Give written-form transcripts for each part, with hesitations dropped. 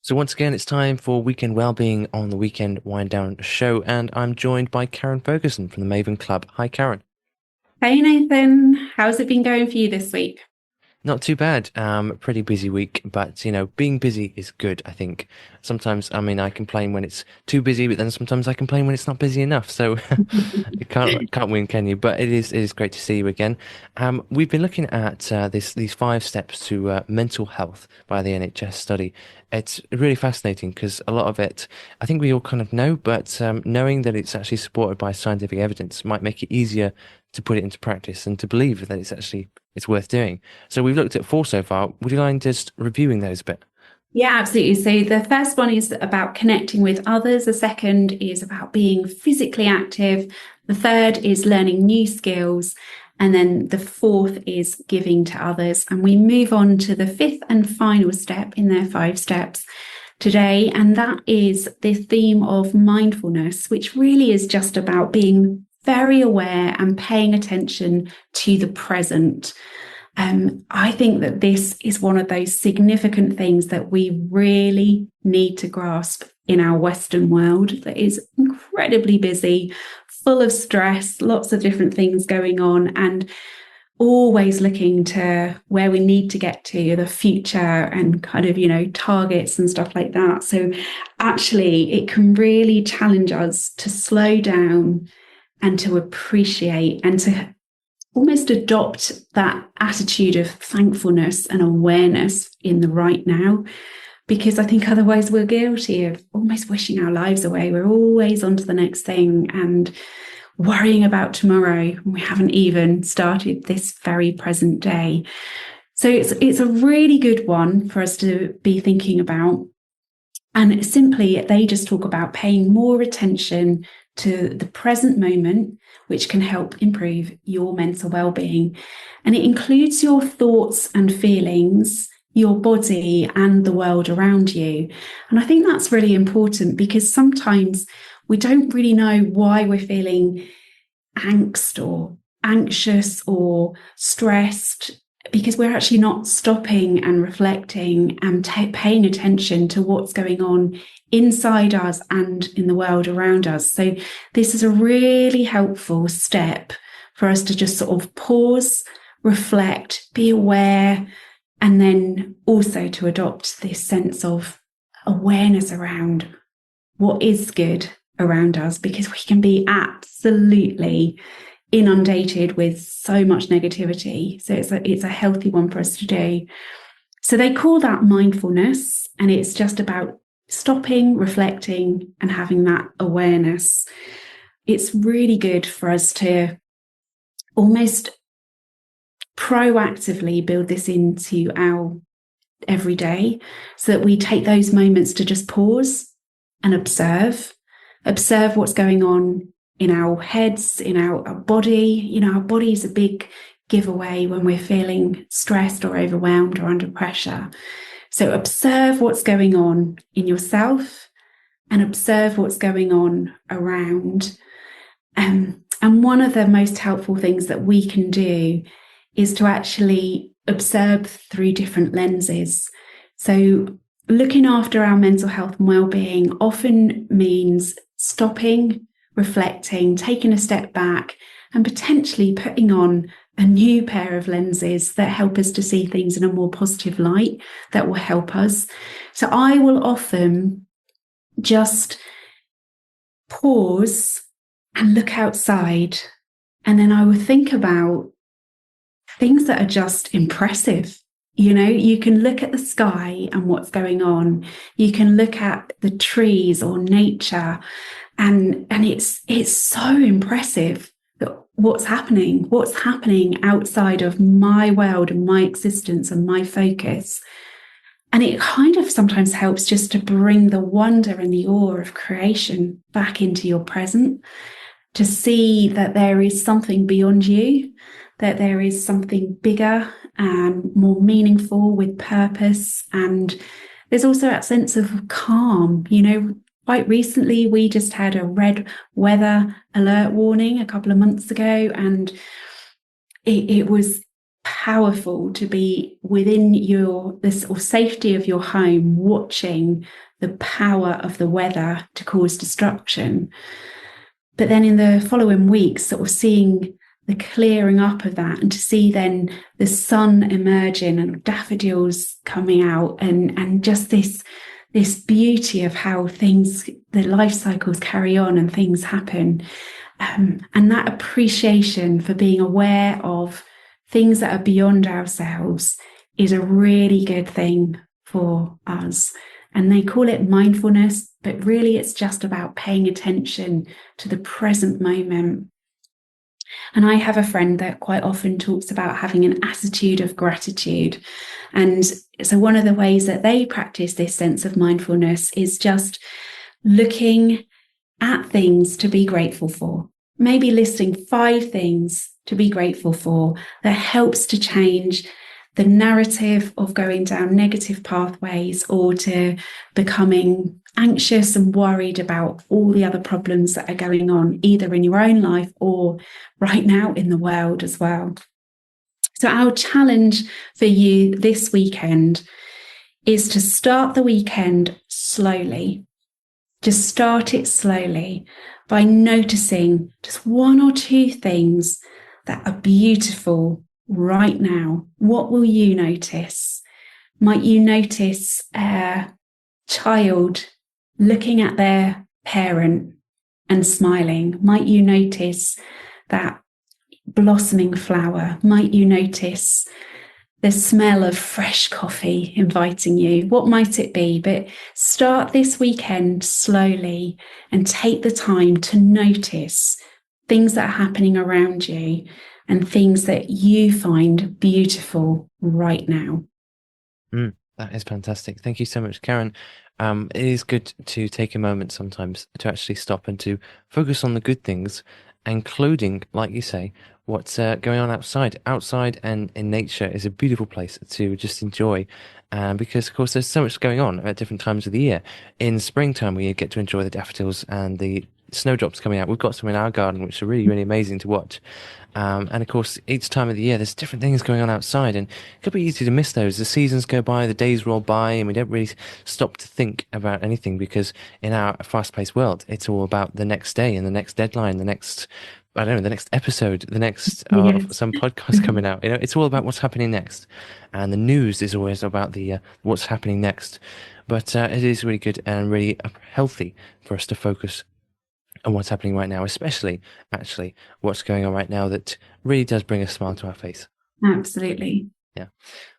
So once again, it's time for Weekend Wellbeing on the Weekend Wind Down show, and I'm joined by Karen Ferguson from the Maven Club. Hi, Karen. Hey Nathan, how's it been going for you this week? Not too bad. Pretty busy week, but being busy is good, I think. Sometimes, I complain when it's too busy, but then sometimes I complain when it's not busy enough. So you can't win, can you? But it is great to see you again. We've been looking at these 5 steps to mental health by the NHS study. It's really fascinating because a lot of it, I think we all kind of know, but knowing that it's actually supported by scientific evidence might make it easier to put it into practice and to believe that it's worth doing. So we've looked at 4 so far. Would you mind just reviewing those a bit? Yeah, absolutely. So the first one is about connecting with others. The second is about being physically active. The third is learning new skills. And then the fourth is giving to others. And we move on to the fifth and final step in their 5 steps today. And that is the theme of mindfulness, which really is just about being very aware and paying attention to the present. I think that this is one of those significant things that we really need to grasp in our Western world that is incredibly busy, full of stress, lots of different things going on, and always looking to where we need to get to, the future, and kind of, targets and stuff like that. So actually, it can really challenge us to slow down and to appreciate and to almost adopt that attitude of thankfulness and awareness in the right now. Because I think otherwise we're guilty of almost wishing our lives away. We're always on to the next thing and worrying about tomorrow. We haven't even started this very present day. So it's a really good one for us to be thinking about. And simply, they just talk about paying more attention to the present moment, which can help improve your mental well-being. And it includes your thoughts and feelings, your body, and the world around you. And I think that's really important because sometimes we don't really know why we're feeling angst or anxious or stressed because we're actually not stopping and reflecting and paying attention to what's going on inside us and in the world around us. So this is a really helpful step for us to just sort of pause, reflect, be aware, and then also to adopt this sense of awareness around what is good around us, because we can be absolutely inundated with so much negativity. So it's a healthy one for us to do. So they call that mindfulness, and it's just about stopping, reflecting, and having that awareness. It's really good for us to almost proactively build this into our everyday so that we take those moments to just pause and observe what's going on in our heads, in our body. Our body is a big giveaway when we're feeling stressed or overwhelmed or under pressure. So observe what's going on in yourself and observe what's going on around. And one of the most helpful things that we can do is to actually observe through different lenses. So looking after our mental health and well-being often means stopping, reflecting, taking a step back, and potentially putting on a new pair of lenses that help us to see things in a more positive light that will help us. So I will often just pause and look outside, and then I will think about things that are just impressive. You can look at the sky and what's going on. You can look at the trees or nature, and it's so impressive that what's happening outside of my world and my existence and my focus. And it kind of sometimes helps just to bring the wonder and the awe of creation back into your present, to see that there is something beyond you, that there is something bigger and more meaningful with purpose. And there's also that sense of calm. Quite recently, we just had a red weather alert warning a couple of months ago, and it was powerful to be within this or safety of your home, watching the power of the weather to cause destruction. But then in the following weeks, sort of seeing the clearing up of that, and to see then the sun emerging and daffodils coming out, and just this beauty of how things, the life cycles carry on and things happen. And that appreciation for being aware of things that are beyond ourselves is a really good thing for us. And they call it mindfulness, but really it's just about paying attention to the present moment. And I have a friend that quite often talks about having an attitude of gratitude. And so one of the ways that they practice this sense of mindfulness is just looking at things to be grateful for. Maybe listing 5 things to be grateful for that helps to change the narrative of going down negative pathways or to becoming anxious and worried about all the other problems that are going on, either in your own life or right now in the world as well. So our challenge for you this weekend is to start the weekend slowly. Just start it slowly by noticing just 1 or 2 things that are beautiful right now. What will you notice? Might you notice a child looking at their parent and smiling? Might you notice that blossoming flower? Might you notice the smell of fresh coffee inviting you? What might it be? But start this weekend slowly and take the time to notice things that are happening around you and things that you find beautiful right now. That is fantastic. Thank you so much, Karen. It is good to take a moment sometimes to actually stop and to focus on the good things, including, like you say, what's going on outside. Outside and in nature is a beautiful place to just enjoy, because, of course, there's so much going on at different times of the year. In springtime, we get to enjoy the daffodils and the snowdrops coming out. We've got some in our garden, which are really, really amazing to watch. And of course, each time of the year, there's different things going on outside, and it could be easy to miss those. The seasons go by, the days roll by, and we don't really stop to think about anything, because in our fast-paced world, it's all about the next day and the next deadline, the next, I don't know, the next episode, the next Yes. some podcast coming out. It's all about what's happening next, and the news is always about the what's happening next. But it is really good and really healthy for us to focus on what's happening right now, especially actually what's going on right now that really does bring a smile to our face. Absolutely. Yeah.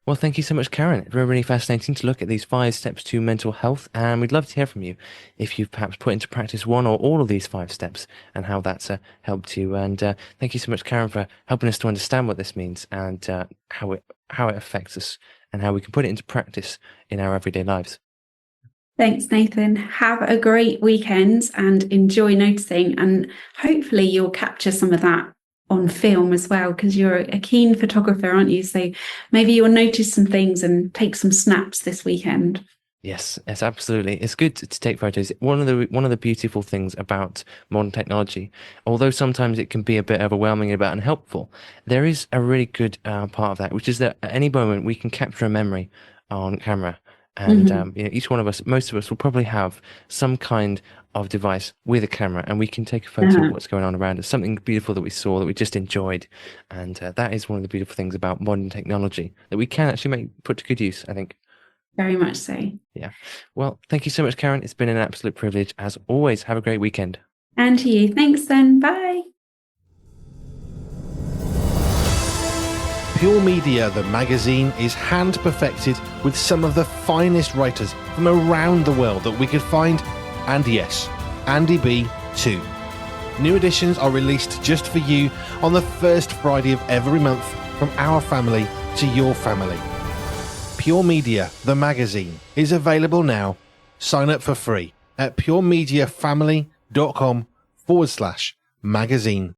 Well, thank you so much, Karen. It's really, really fascinating to look at these 5 steps to mental health, and we'd love to hear from you if you've perhaps put into practice one or all of these 5 steps and how that's helped you. And thank you so much, Karen, for helping us to understand what this means and how it affects us and how we can put it into practice in our everyday lives. Thanks, Nathan. Have a great weekend and enjoy noticing. And hopefully you'll capture some of that on film as well, because you're a keen photographer, aren't you? So maybe you'll notice some things and take some snaps this weekend. Yes, absolutely. It's good to take photos. One of the beautiful things about modern technology, although sometimes it can be a bit overwhelming and a bit unhelpful, there is a really good part of that, which is that at any moment we can capture a memory on camera. And each one of us, most of us, will probably have some kind of device with a camera, and we can take a photo of what's going on around us, something beautiful that we saw, that we just enjoyed. And that is one of the beautiful things about modern technology that we can actually put to good use, I think. Very much so. Yeah. Well, thank you so much, Karen. It's been an absolute privilege. As always, have a great weekend. And to you. Thanks then. Bye. Pure Media, the magazine, is hand perfected with some of the finest writers from around the world that we could find, and yes, Andy B too. New editions are released just for you on the first Friday of every month, from our family to your family. Pure Media, the magazine, is available now. Sign up for free at puremediafamily.com/magazine.